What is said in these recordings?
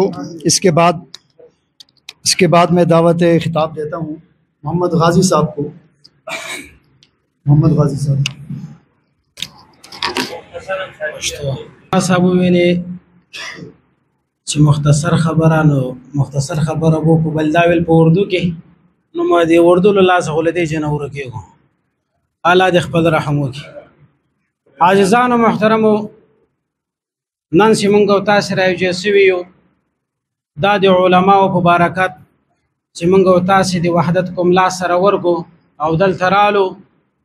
इसके बाद मैं दावत खिताब देता हूँ मोहम्मद गाजी साहब को। मोहम्मद गाजी साहब ویلې چې مختصر خبره وو کو بل دا ویل په اردو کې نو ما دې اردو له لاسه غلطي جنور کېږو الله دې خپل رحم وکړي. عاجزان او محترمو نن چې موږ او تاسو راځو سویو دا د علماو په برکت چې موږ او تاسو د وحدت کوم لا سره ورغو او دلته رالو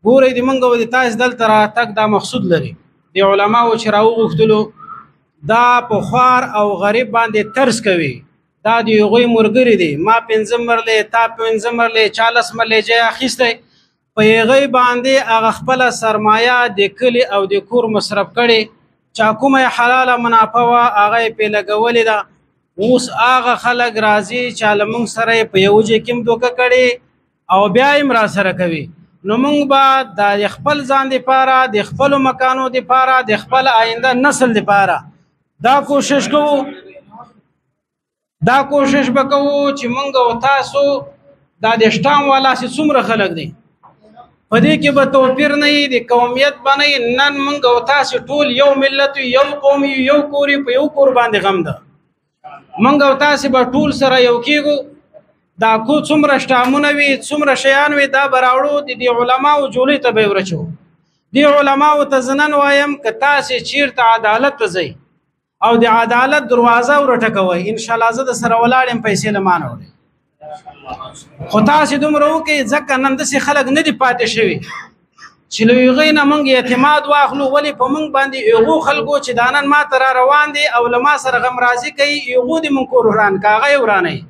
ګورې د موږ او د تاسو دلته را تک دا مقصود لري د علماو چې راوغختلو دا په خوار او غریب باندې ترس کوي. دا د یوغوی مرګري دي ما 15 مرلې تا 15 مرلې 40 مرلې جای اخیسته په یغی باندې هغه خپل سرمایه د کلی او د کور مصرف کړي چا کومه حلاله منافع وا هغه په لګولې ده. اوس هغه خلک راځي چې لمون سره په یوځای کې دوکه کړي او بیا یې را سره کوي. نو موږ به د خپل ځان لپاره د خپل مکانو لپاره د خپل آینده نسل لپاره دا کوشش وکړو چې موږ او تاسو دا د شتام والا چې څومره خلک دي په دې کې به توپیر نه وي د قومیت باندې. نن موږ او تاسو ټول یو ملت یو قوم یو کوري په یو کور باندې غم ده. موږ او تاسو به ټول سره یو کېږو دا کو څومره شتامونه وي څومره شیان وي دا براوړو د علماو جولې ته به ورچو. د علماو ته زنن وایم که تاسو چیرته عدالت ته ځئ او د عدالت دروازه ورټکوي ان شاء الله زه د سره ولاړم پیسې لمانه وړي خو تاسو دومره وکړئ ځکه نن داسې خلک نه دي پاتې شوي چې له هغوی نه موږ اعتماد واخلو. ولې په موږ باندې هغو خلکو چې دا نن ما ته را روان دي او له ما سره غمرازي کوي هغو د موږ کور وران که هغه یې ورانوي.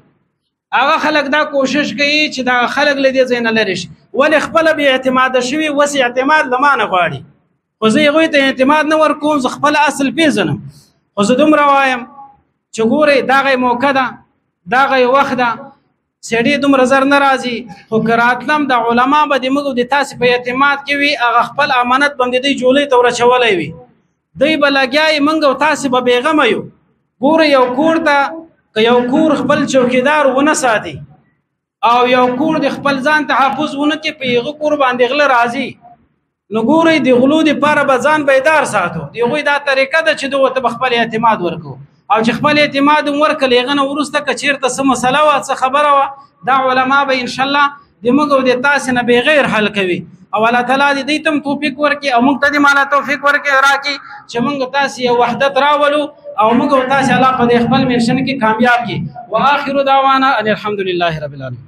هغه خلک دا کوشش کوي چې دا خلک له دې ځای نه لرې شي. ولې خپله بې اعتماده شوي اوس اعتماد له ما نه غواړي خو زه هغوی ته اعتماد نه ورکوم. زه خپل اصل پېژنم خو زه دومره وایم چې ګورئ دغه موقع ده دغه وخت ده سړي دومره زر نه راځي خو که راتلم د علما به د موږ د تاسې په اعتماد کې وي هغه خپل امانت به د دوی جولۍ ته ورچولی وي دوی به لګیا موږ او تاسې به بېغمه یو. ګورئ یو کور ته که یو کور خپل چوکیدار ونه ساتي او یو کور د خپل ځان تحفظ ونه کړي په هغه کور باندې غله راځي نو ګورئ د غلو دپاره به ځان بیدار ساتو. د هغوی دا طریقه ده چې دوی ته به خپل اعتماد ورکو او چې خپل اعتماد هم ورکړل هغه نه وروسته که چېرته څه مسله وه څه خبره وه دا علما به انشاءالله د موږ او د تاسې نه بغیر حل کوي او الله تعالی دې دوی ته هم توفیق ورکړي او موږ ته دې مالا توفیق راکړي چې موږ تاسې یو وحدت راولو او موږ او تاسې الله په دې خپل منشن کې کامیاب کړي. واخر دعوانا ان الحمد لله رب العالمین.